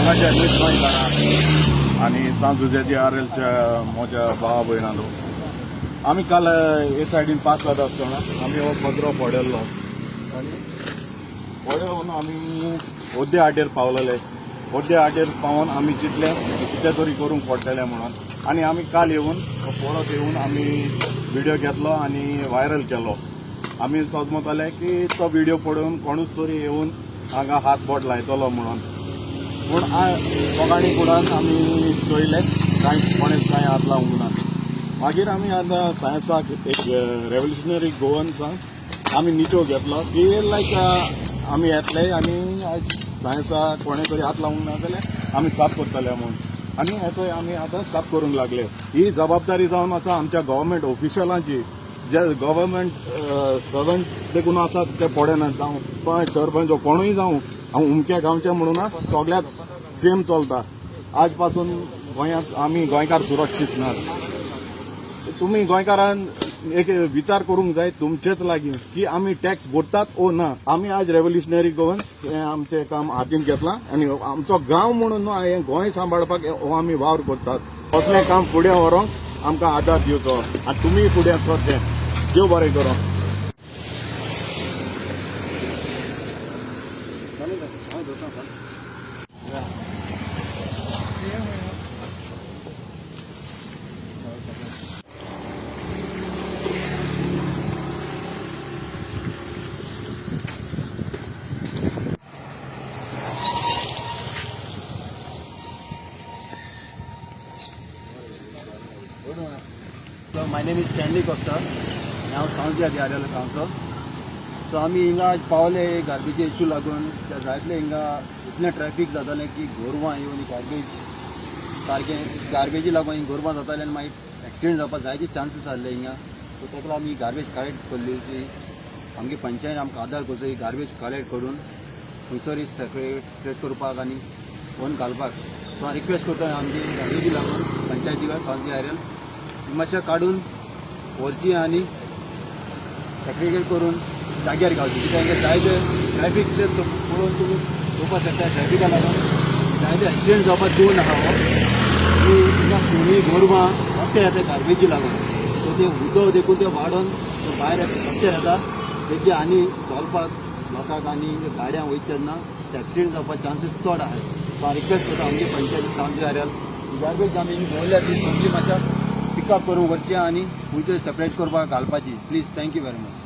हांगाच्या नीट गोंयकारां आनी सांत जुजेची आरएलच्या म्हज्या भावा भयणांनो, आमी काल हे सायडीन पास जाता आसतना आमी हो पदरो पडयल्लो आनी पडोवन आमी ओद्दे आड्डेर पावलेले. ओद्दे आड्डेर पावून आमी चिंतले कितें तरी करूंक पडटलें म्हणून, आनी आमी काल येवन परत येवन आमी व्हिडिओ घेतलो आनी व्हायरल केलो. आमी सोदमताले की तो व्हिडिओ पळोवन कोणूच तरी येवन हांगा हात बोट लायतलो म्हणून, पूण दोगांनी कुडान आमी चोयले कोणेच कांय हात लावंक ना. मागीर आमी आतां सायन्साक एक रेव्होल्युशनरी गोवन्साक आमी निचो घेतलो की लायक आमी येतले आनी आयज सायन्साक कोणें तरी हात लावंक ना जाल्यार आमी साफ करतले म्हणून, आनी येतोय आमी आतां साफ करूंक लागले. ही जबाबदारी जावन आसा आमच्या गव्हर्मेंट ऑफिशलांची, जे गव्हर्मेंट सर्वंट देखून आसात ते पडनात, जावं पंच सरपंच कोणूय जावं, हांव उमक्या गांवचे म्हणून सगळ्यात सेम चलता. आज पासून गोंयांत आमी गोंयकार सुरक्षीत नात. तुम्ही गोंयकारान एक विचार करूंक जाय तुमचेच लागीं की आमी टॅक्स भरतात ओ ना. आमी आज रेव्होल्युशनरी गोवन हें आमचें काम हातीन घेतलां आनी आमचो गांव म्हणून न्हू हें गोंय सांबाळपाक हो आमी वावर करतात. असलें काम फुडें व्हरूंक आमकां आदार दिवचो आनी तुमी फुडें सरचें. देव बरें करूं. So my name is Stanley Costa. हांव सांवजी आर्यल कावंसल. सो आमी हिंगा पावले गार्बेजी इश्यू लागून जायतले हिंगा इतलें ट्रॅफिक जातालें की गोरवां येवन गार्बेज सारकें गार्बेजी लागून गोरवां जाताले आनी मागीर एक्सिडेंट जावपाक जायते चान्सीस आसले हिंगा. सो ताका आमी गार्बेज कलेक्ट करली की आमगे पंचायत आमकां आदार करचो ही गार्बेज कलेक्ट करून खंयसर सेपरेट करपाक आनी फोन घालपाक. सो हांव रिक्वेस्ट करता आमची गार्बेजी लागून पंचायती वेळ सांवजी आर्यल मातशें काडून व्हरची आनी सेग्रिगेट करून जाग्यार घालची. कित्याक जायते ट्रॅफीक पळोवन तुमी पळोवपाक शकता ट्रॅफिका लागून जायते एक्सिडेंट जावपाक दिवं नाका हो की तुमकां सुणी गोरवां रस्ते येता गार्बेजी लागून. सो ते उदक देखून ते वाडोवन भायर रस्त्यार येता तेची आनी चलपाक लोकांक आनी गाड्यां वयता तेन्ना एक्सिडेंट जावपाक चान्सीस चड आसात. सो हांव रिक्वेस्ट करता आमची पंचायती सांवजी आर्यल गार्बेज आमी दवरल्या ती सगळी मातशें पिकअप करून व्हरचें आनी खंयचें सेपरेट करपाक घालपाची. Please thank you very much.